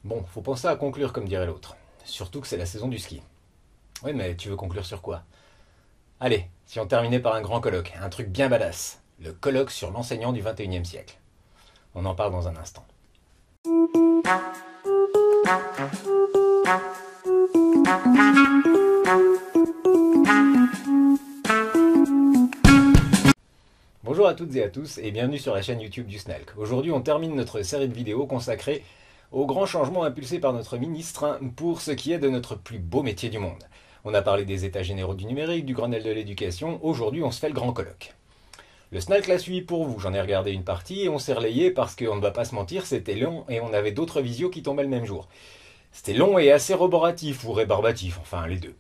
Bon, faut penser à conclure comme dirait l'autre. Surtout que c'est la saison du ski. Oui, mais tu veux conclure sur quoi? Allez, si on terminait par un grand colloque, un truc bien badass. Le colloque sur l'enseignant du 21e siècle. On en parle dans un instant. Bonjour à toutes et à tous et bienvenue sur la chaîne YouTube du SNELC. Aujourd'hui on termine notre série de vidéos consacrée aux grands changements impulsés par notre ministre pour ce qui est de notre plus beau métier du monde. On a parlé des états généraux du numérique, du Grenelle de l'éducation, aujourd'hui on se fait le grand colloque. Le SNELC l'a suivi pour vous, j'en ai regardé une partie et on s'est relayé parce qu'on ne va pas se mentir, c'était long et on avait d'autres visios qui tombaient le même jour. C'était long et assez roboratif ou rébarbatif, enfin les deux.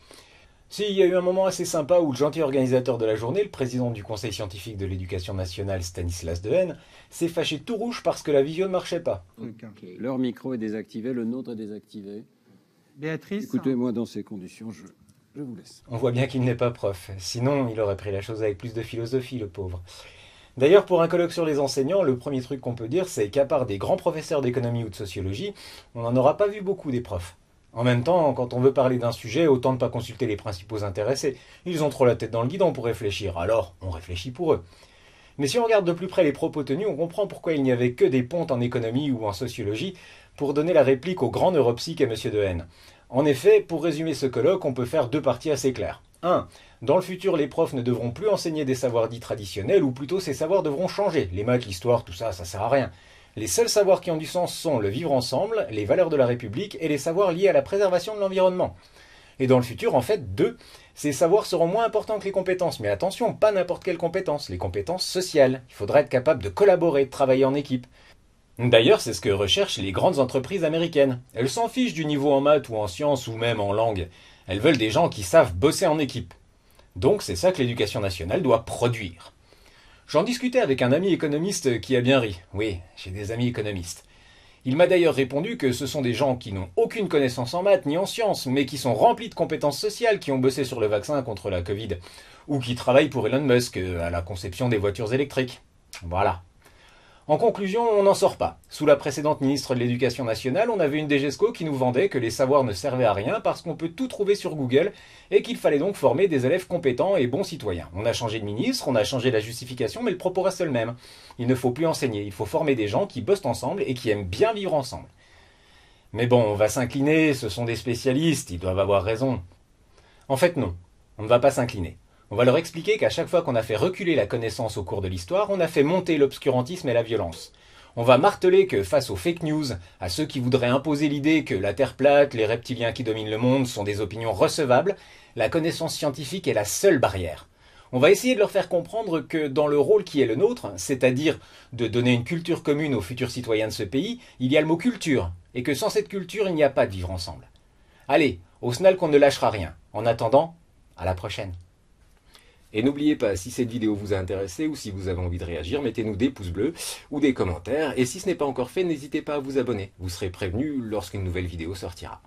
Si, il y a eu un moment assez sympa où le gentil organisateur de la journée, le président du conseil scientifique de l'éducation nationale, Stanislas Dehaene, s'est fâché tout rouge parce que la visio ne marchait pas. Okay. Leur micro est désactivé, le nôtre est désactivé. Béatrice. Écoutez-moi, dans ces conditions, je vous laisse. On voit bien qu'il n'est pas prof, sinon il aurait pris la chose avec plus de philosophie, le pauvre. D'ailleurs, pour un colloque sur les enseignants, le premier truc qu'on peut dire, c'est qu'à part des grands professeurs d'économie ou de sociologie, on n'en aura pas vu beaucoup des profs. En même temps, quand on veut parler d'un sujet, autant ne pas consulter les principaux intéressés. Ils ont trop la tête dans le guidon pour réfléchir, alors on réfléchit pour eux. Mais si on regarde de plus près les propos tenus, on comprend pourquoi il n'y avait que des pontes en économie ou en sociologie pour donner la réplique au grand neuropsych à M. Dehaene. En effet, pour résumer ce colloque, on peut faire deux parties assez claires. 1. Dans le futur, les profs ne devront plus enseigner des savoirs dits traditionnels, ou plutôt ces savoirs devront changer. Les maths, l'histoire, tout ça, ça sert à rien. Les seuls savoirs qui ont du sens sont le vivre ensemble, les valeurs de la République et les savoirs liés à la préservation de l'environnement. Et dans le futur, en fait, 2, ces savoirs seront moins importants que les compétences. Mais attention, pas n'importe quelles compétences, les compétences sociales. Il faudra être capable de collaborer, de travailler en équipe. D'ailleurs, c'est ce que recherchent les grandes entreprises américaines. Elles s'en fichent du niveau en maths ou en sciences ou même en langue. Elles veulent des gens qui savent bosser en équipe. Donc c'est ça que l'éducation nationale doit produire. J'en discutais avec un ami économiste qui a bien ri. Oui, j'ai des amis économistes. Il m'a d'ailleurs répondu que ce sont des gens qui n'ont aucune connaissance en maths ni en sciences, mais qui sont remplis de compétences sociales, qui ont bossé sur le vaccin contre la Covid, ou qui travaillent pour Elon Musk à la conception des voitures électriques. Voilà. En conclusion, on n'en sort pas. Sous la précédente ministre de l'Éducation nationale, on avait une DGESCO qui nous vendait que les savoirs ne servaient à rien parce qu'on peut tout trouver sur Google et qu'il fallait donc former des élèves compétents et bons citoyens. On a changé de ministre, on a changé la justification, mais le propos reste le même. Il ne faut plus enseigner, il faut former des gens qui bossent ensemble et qui aiment bien vivre ensemble. Mais bon, on va s'incliner, ce sont des spécialistes, ils doivent avoir raison. En fait non, on ne va pas s'incliner. On va leur expliquer qu'à chaque fois qu'on a fait reculer la connaissance au cours de l'histoire, on a fait monter l'obscurantisme et la violence. On va marteler que face aux fake news, à ceux qui voudraient imposer l'idée que la Terre plate, les reptiliens qui dominent le monde sont des opinions recevables, la connaissance scientifique est la seule barrière. On va essayer de leur faire comprendre que dans le rôle qui est le nôtre, c'est-à-dire de donner une culture commune aux futurs citoyens de ce pays, il y a le mot culture, et que sans cette culture, il n'y a pas de vivre ensemble. Allez, au SNELC on ne lâchera rien. En attendant, à la prochaine. Et n'oubliez pas, si cette vidéo vous a intéressé ou si vous avez envie de réagir, mettez-nous des pouces bleus ou des commentaires. Et si ce n'est pas encore fait, n'hésitez pas à vous abonner. Vous serez prévenu lorsqu'une nouvelle vidéo sortira.